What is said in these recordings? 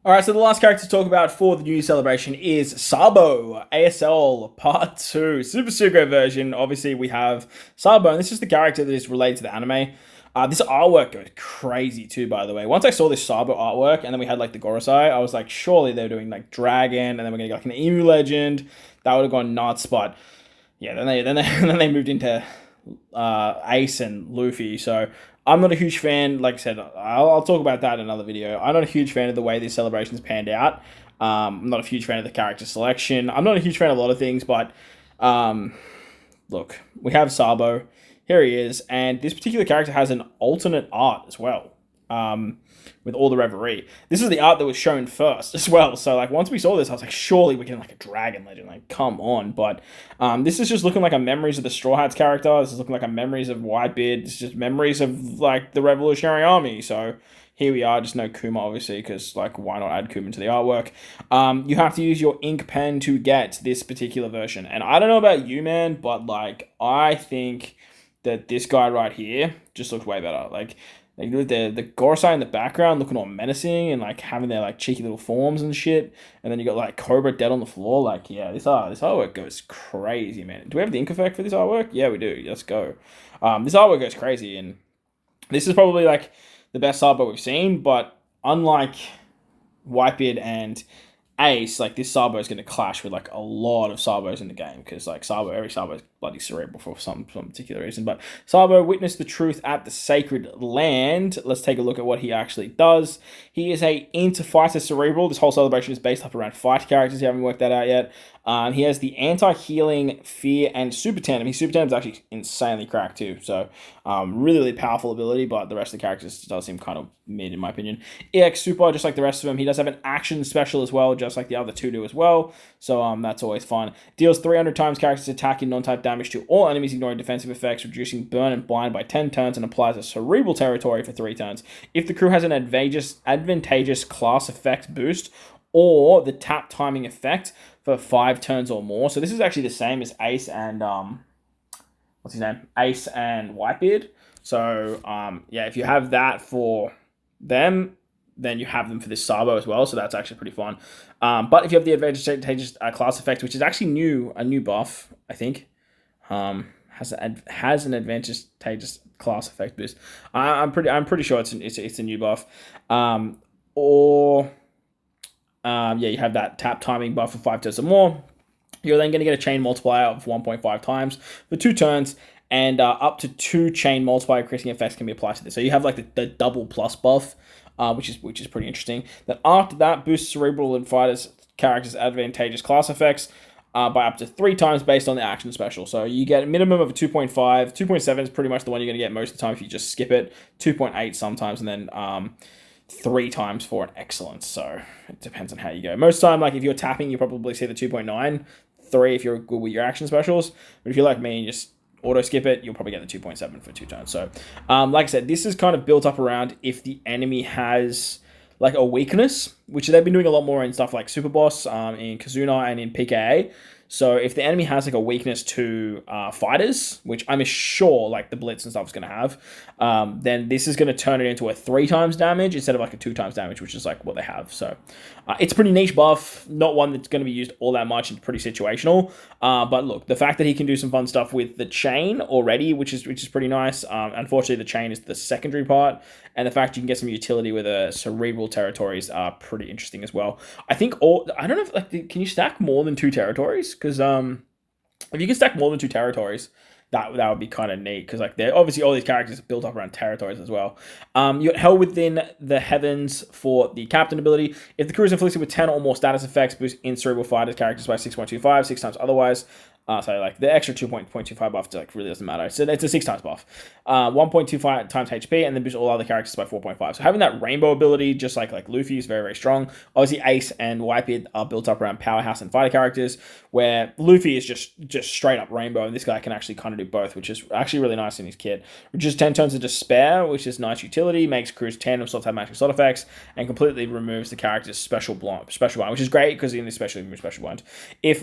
Alright, so the last character to talk about for the New Year celebration is SABO, ASL Part 2, Super Sugo version. Obviously, we have SABO, and this is the character that is related to the anime. This artwork goes crazy too, by the way. Once I saw this SABO artwork, and then we had like the Gorosei, I was like, surely they're doing like Dragon, and then we're gonna get like an Emu Legend. That would have gone nuts, but yeah, then they moved into Ace and Luffy. So I'm not a huge fan. Like I said, I'll talk about that in another video. I'm not a huge fan of the way these celebrations panned out. I'm not a huge fan of the character selection. I'm not a huge fan of a lot of things, but look, we have Sabo. Here he is, and this particular character has an alternate art as well. With all the reverie. This is the art that was shown first as well. So like once we saw this, I was like, surely we're getting like a Dragon Legend. Like, come on. But this is just looking like a Memories of the Straw Hats character. This is looking like a Memories of Whitebeard. This is just memories of like the Revolutionary Army. So here we are, just no Kuma obviously, because like why not add Kuma to the artwork? You have to use your ink pen to get this particular version. And I don't know about you, man, but like I think that this guy right here just looks way better. Like the Gorosei in the background looking all menacing and like having their like cheeky little forms and shit, and then you got like Cobra dead on the floor. Like, yeah, this artwork goes crazy, man. Do we have the ink effect for this artwork? Yeah, we do. Let's go. This artwork goes crazy, and this is probably like the best artwork we've seen. But unlike Whitebeard and Ace, like this Sabo is going to clash with like a lot of Sabos in the game, because like every Sabo is bloody cerebral for some particular reason. But Sabo witnessed the truth at the sacred land. Let's take a look at what he actually does. He is a into fighter cerebral. This whole celebration is based up around fight characters. You haven't worked that out yet. He has the anti-healing, fear, and super tandem. His super tandem is actually insanely cracked too. So really powerful ability, but the rest of the characters does seem kind of mid in my opinion. EX super, just like the rest of them. He does have an action special as well, just like the other two do as well. So that's always fun. Deals 300 times character's attack and non-type damage to all enemies ignoring defensive effects, reducing burn and blind by 10 turns, and applies a cerebral territory for 3 turns. If the crew has an advantageous class effect boost, or the tap timing effect for 5 turns or more. So this is actually the same as Ace and what's his name? Ace and Whitebeard. So yeah, if you have that for them, then you have them for this Sabo as well. So that's actually pretty fun. But if you have the advantageous class effect, which is actually a new buff, I think, has an advantageous class effect boost. I'm pretty sure it's a new buff. Yeah, you have that tap timing buff for 5 turns or more. You're then going to get a chain multiplier of 1.5 times for 2 turns, and up to 2 chain multiplier increasing effects can be applied to this. So you have like the double plus buff, which is pretty interesting. Then after that, boosts cerebral and fighters characters' advantageous class effects by up to 3 times based on the action special. So you get a minimum of a 2.5. 2.7 is pretty much the one you're going to get most of the time if you just skip it. 2.8 sometimes, and then 3 times for an excellence. So it depends on how you go. Most of the time, like if you're tapping, you probably see the 2.9, 3 if you're good with your action specials. But if you're like me and just auto skip it, you'll probably get the 2.7 for 2 turns. So like I said, this is kind of built up around if the enemy has like a weakness, which they've been doing a lot more in stuff like Super Boss, in Kazuna and in PKA. So if the enemy has like a weakness to fighters, which I'm sure like the Blitz and stuff is going to have, then this is going to turn it into a 3 times damage instead of like a 2 times damage, which is like what they have. So it's a pretty niche buff, not one that's going to be used all that much and pretty situational. But look, the fact that he can do some fun stuff with the chain already, which is pretty nice. Unfortunately, the chain is the secondary part, and the fact you can get some utility with a cerebral territories are pretty interesting as well. I think I don't know if like can you stack more than 2 territories? Because if you can stack more than 2 territories, that would be kind of neat, because like they're obviously all these characters are built up around territories as well. You're held within the heavens for the captain ability. If the crew is inflicted with 10 or more status effects, boost in cerebral fighters characters by 6.25, 6 times otherwise. So like the extra 2.25 buff like really doesn't matter. So it's a 6 times buff. 1.25 times HP, and then boost all other characters by 4.5. So having that rainbow ability, just like Luffy, is very strong. Obviously, Ace and Whitebeard are built up around powerhouse and fighter characters, where Luffy is just straight up rainbow, and this guy can actually kind of do both, which is actually really nice in his kit. Reduces 10 turns of despair, which is nice utility, makes crews tandem slots have magic slot effects, and completely removes the character's special blind, which is great because in this special you remove special blind. If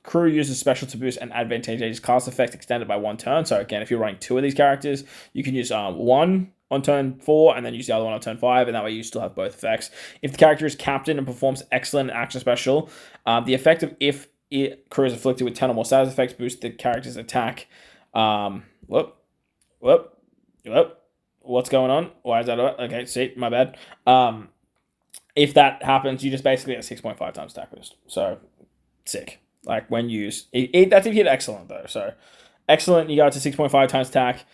crew uses special to boost an advantageous class effect extended by 1 turn. So again, if you're running 2 of these characters, you can use 1 on turn 4 and then use the other one on turn 5, and that way you still have both effects. If the character is captain and performs excellent action special, the effect of if crew is afflicted with 10 or more status effects boosts the character's attack. Whoop. What's going on? Why is that? Okay, see, my bad. If that happens, you just basically get 6.5 times attack boost. So, sick. Like, when used. That's if you hit excellent, though. So, excellent, you go to 6.5 times attack.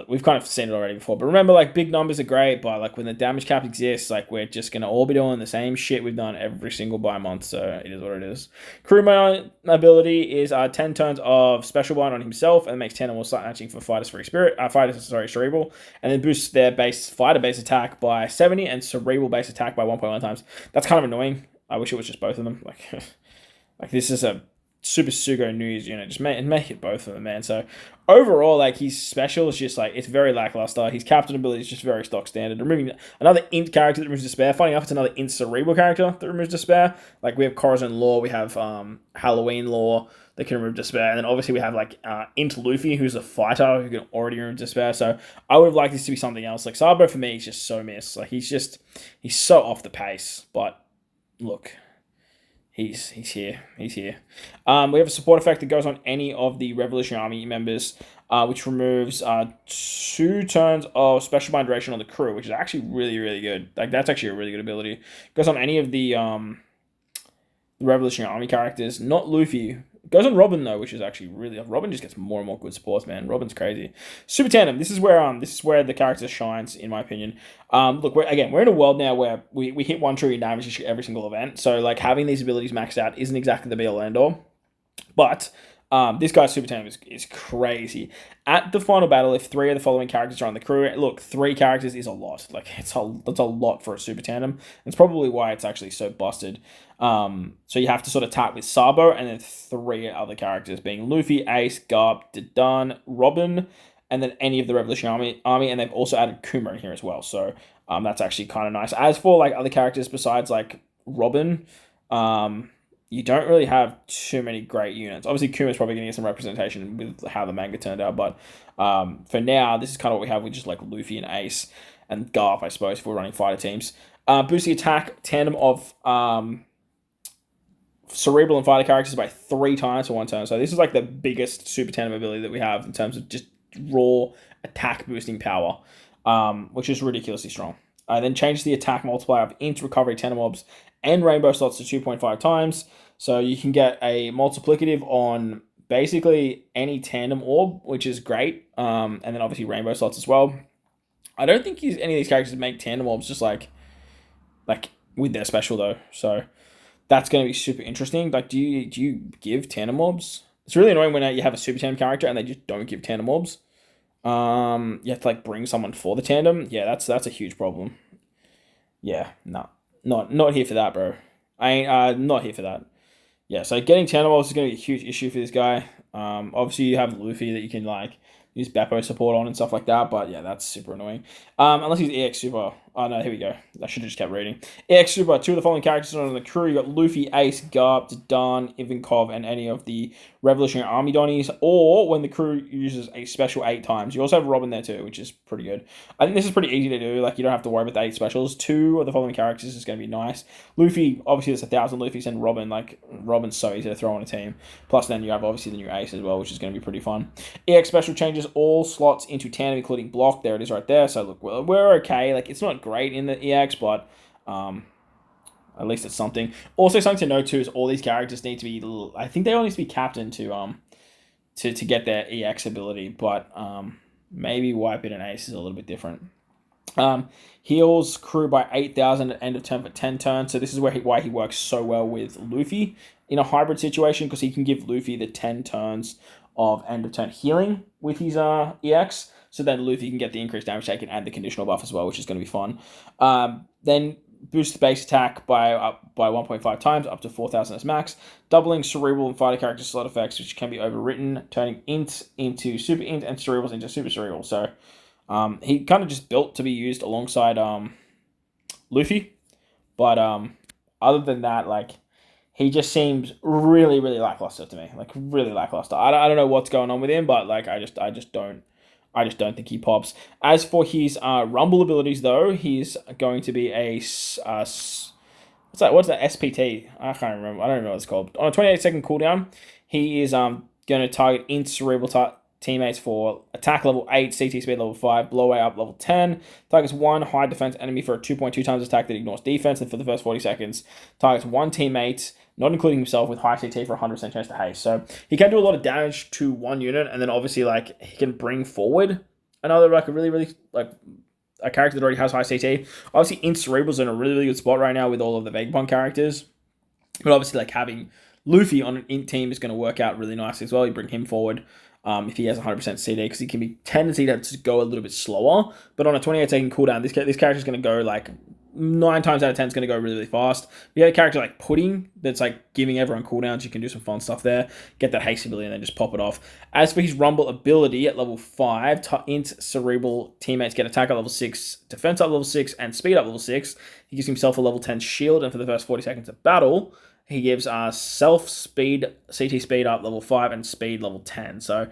We've kind of seen it already before. But remember, like, big numbers are great, but, like, when the damage cap exists, like, we're just going to all be doing the same shit we've done every single month. So, it is what it is. Crew ability is 10 turns of special bind on himself and makes 10 or more slot matching for cerebral. And then boosts their fighter base attack by 70 and cerebral base attack by 1.1 times. That's kind of annoying. I wish it was just both of them. Like this is a Super Sugo NY Unit. Just make it both of them, man. So overall, like his special is just like it's very lackluster. His captain ability is just very stock standard. Removing another int character that removes despair. Funny enough, it's another int cerebral character that removes despair. Like we have Corazon Law, we have Halloween Law that can remove despair, and then obviously we have like int Luffy, who's a fighter who can already remove despair. So I would have liked this to be something else. Like SABO for me is just so miss. Like he's so off the pace. But look. He's here. We have a support effect that goes on any of the Revolutionary Army members, which removes 2 turns of special bind duration on the crew, which is actually really, really good. Like that's actually a really good ability. It goes on any of the Revolutionary Army characters, not Luffy. It goes on Robin though, which is actually really Robin just gets more and more good supports, man. Robin's crazy. Super Tandem. This is where the character shines, in my opinion. Look, we're in a world now where we hit 1 trillion damage every single event. So like having these abilities maxed out isn't exactly the be all end all. But this guy's Super Tandem is crazy. At the final battle, if 3 of the following characters are on the crew, look, 3 characters is a lot. Like that's a lot for a Super Tandem. It's probably why it's actually so busted. So you have to sort of tap with SABO and then 3 other characters being Luffy, Ace, Garp, Dineen, Robin, and then any of the Revolutionary Army, and they've also added Kuma in here as well. So that's actually kind of nice. As for like other characters besides like Robin, you don't really have too many great units. Obviously, Kuma's probably going to get some representation with how the manga turned out, but for now, this is kind of what we have with just like Luffy and Ace and Garp, I suppose, if we're running fighter teams. Boosting attack, tandem of cerebral and fighter characters by 3 times for 1 turn. So this is like the biggest super tandem ability that we have in terms of just raw attack boosting power, which is ridiculously strong. Then change the attack multiplier of int, recovery, tandem mobs, and rainbow slots to 2.5 times. So you can get a multiplicative on basically any tandem orb, which is great. And then obviously rainbow slots as well. I don't think any of these characters make tandem orbs just like with their special though. So that's going to be super interesting. Like, do you give tandem orbs? It's really annoying when you have a super tandem character and they just don't give tandem orbs. You have to like bring someone for the tandem. Yeah, that's a huge problem. Yeah, no, not here for that, bro. I ain't not here for that. Yeah, so getting tandem orbs is going to be a huge issue for this guy. Obviously you have Luffy that you can like use Beppo support on and stuff like that, but yeah, that's super annoying. Unless he's EX Super. Oh no, here we go. I should have just kept reading. EX Super, 2 of the following characters on the crew. You got Luffy, Ace, Garp, Dineen, Ivankov, and any of the Revolutionary Army Donnies, or when the crew uses a special 8 times. You also have Robin there too, which is pretty good. I think this is pretty easy to do. Like, you don't have to worry about the 8 specials. 2 of the following characters is going to be nice. Luffy, obviously there's 1,000 Luffys, and Robin, like, Robin's so easy to throw on a team. Plus then you have obviously the new Ace as well, which is going to be pretty fun. EX special changes all slots into tandem, including block. There it is right there. So look, we're okay. Like, it's not great in the EX, but at least it's something. Also, something to note too is all these characters need to be. I think they all need to be captain to get their EX ability, but maybe Wipe It and Ace is a little bit different. Heals crew by 8,000 at end of turn for 10 turns. So this is why he works so well with Luffy in a hybrid situation, because he can give Luffy the 10 turns of end of turn healing with his EX. So then Luffy can get the increased damage taken and the conditional buff as well, which is going to be fun. Then boost the base attack by 1.5 times, up to 4,000 as max. Doubling cerebral and fighter character slot effects, which can be overwritten, turning int into super int and cerebrals into super cerebral. So he kind of just built to be used alongside Luffy. But other than that, like, he just seems really, really lackluster to me. Like, really lackluster. I don't know what's going on with him, but like I just don't I just don't think he pops. As for his Rumble abilities, though, he's going to be a what's that? What's that? SPT? I can't remember. I don't know what it's called. On a 28-second cooldown, he is going to target in cerebral teammates for attack level 8, CT speed level 5, blow away up level 10. Targets one high defense enemy for a 2.2 times attack that ignores defense, and for the first 40 seconds, targets one teammate, not including himself, with high CT for 100% chance to haste. So he can do a lot of damage to one unit, and then obviously like he can bring forward another like a really like a character that already has high CT. Obviously, Int Cerebral's in a really good spot right now with all of the Vagabond characters. But obviously, like having Luffy on an Int team is going to work out really nicely as well. You bring him forward if he has 100% CD, because he can be tendency to go a little bit slower. But on a 28-second cooldown, this character is going to go like 9 times out of 10 is going to go really fast. You have a character like Pudding that's like giving everyone cooldowns. You can do some fun stuff there. Get that haste ability and then just pop it off. As for his Rumble ability at level 5, Int Cerebral teammates get attack at level 6, defense up level 6, and speed up level 6. He gives himself a level 10 shield, and for the first 40 seconds of battle, he gives self speed, CT speed up level 5, and speed level 10. So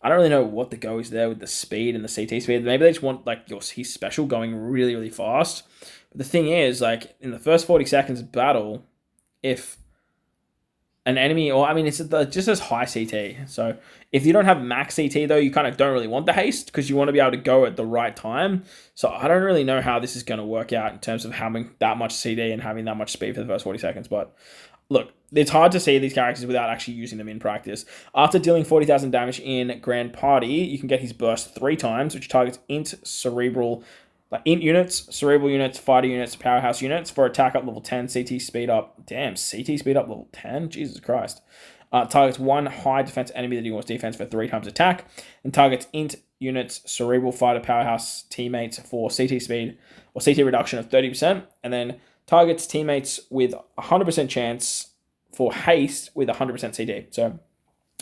I don't really know what the go is there with the speed and the CT speed. Maybe they just want like his special going really fast. But the thing is, like in the first 40 seconds of battle, if an enemy, or I mean, it's just as high CT. So if you don't have max CT though, you kind of don't really want the haste because you want to be able to go at the right time. So I don't really know how this is going to work out in terms of having that much CD and having that much speed for the first 40 seconds. But look, it's hard to see these characters without actually using them in practice. After dealing 40,000 damage in Grand Party, you can get his burst 3 times, which targets Int Cerebral, like Int units, Cerebral units, Fighter units, Powerhouse units for attack up level 10, CT speed up. Damn, CT speed up level 10? Jesus Christ. Targets one high defense enemy that ignores defense for 3 times attack, and targets Int units, Cerebral, Fighter, Powerhouse teammates for CT speed or CT reduction of 30%, and then targets teammates with 100% chance for haste with 100% CD. So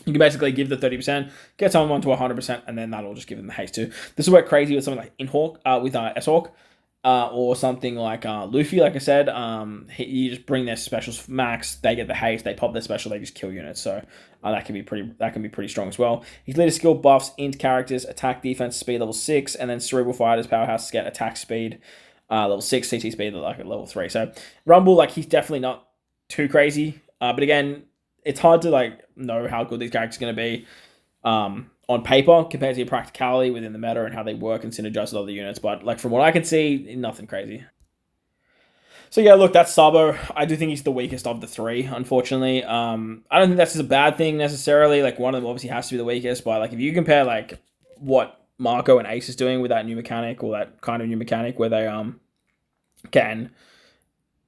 you can basically give the 30%, get someone to 100%, and then that'll just give them the haste too. This will work crazy with something like Inhawk, with S-Hawk, or something like Luffy, like I said. You just bring their specials max, they get the haste, they pop their special, they just kill units. So that can be pretty strong as well. His leader skill buffs Int characters, attack, defense, speed level 6, and then Cerebral Fighters, Powerhouse get attack speed level 6, CT speed like at level 3. So Rumble, like he's definitely not too crazy. But again, it's hard to like know how good these characters are going to be on paper compared to your practicality within the meta and how they work and synergize with other units. But like from what I can see, nothing crazy. So yeah, look, that's SABO. I do think he's the weakest of the 3, unfortunately. I don't think that's just a bad thing necessarily. Like one of them obviously has to be the weakest, but like if you compare like what Marco and Ace is doing with that new mechanic, or that kind of new mechanic where they can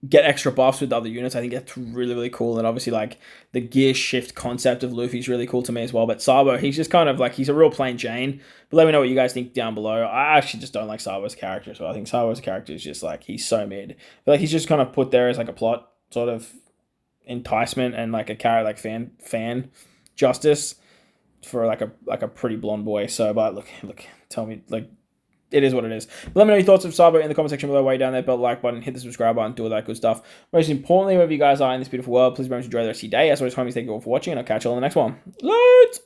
get extra buffs with other units, I think that's really cool. And obviously like the gear shift concept of Luffy is really cool to me as well. But SABO, he's just kind of like, he's a real plain Jane. But let me know what you guys think down below. I actually just don't like SABO as a character as well. I think SABO as a character is just like, he's so mid. But like he's just kind of put there as like a plot sort of enticement and like a character like fan justice for like a pretty blonde boy. So but look, tell me, like, it is what it is. But let me know your thoughts of SABO in the comment section below. Way down there, bell like button, hit the subscribe button, do all that good stuff. Most importantly, wherever you guys are in this beautiful world, please remember to enjoy the rest of your day. As always, homies, thank you all for watching, and I'll catch you all in the next one. Let's